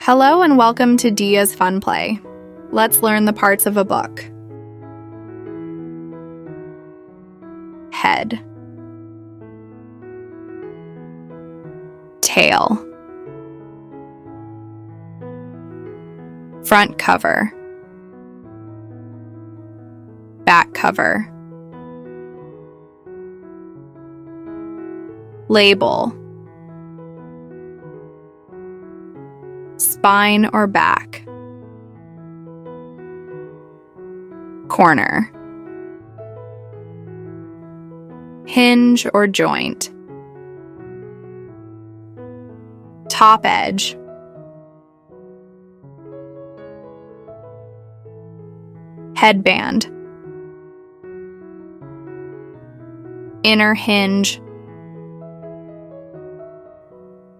Hello and welcome to Diya's Funplay. Let's learn the parts of a book. Head. Tail. Front cover. Back cover. Label. Spine or back. Corner. Hinge or joint. Top edge. Headband. Inner hinge.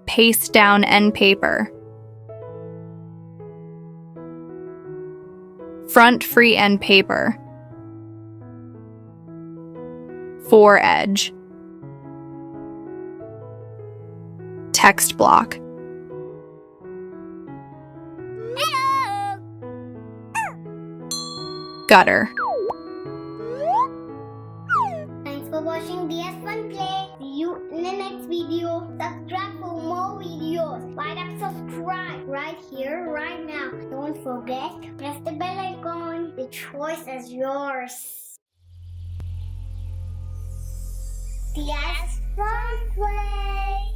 Pastedown endpaper. Front free endpaper. Fore edge. Text block. Gutter. Thanks for watching DS Funplay. See you in the next video. Subscribe for more videos. Why not subscribe right here, right now. Don't forget, press the bell icon. The choice is yours. DS Funplay.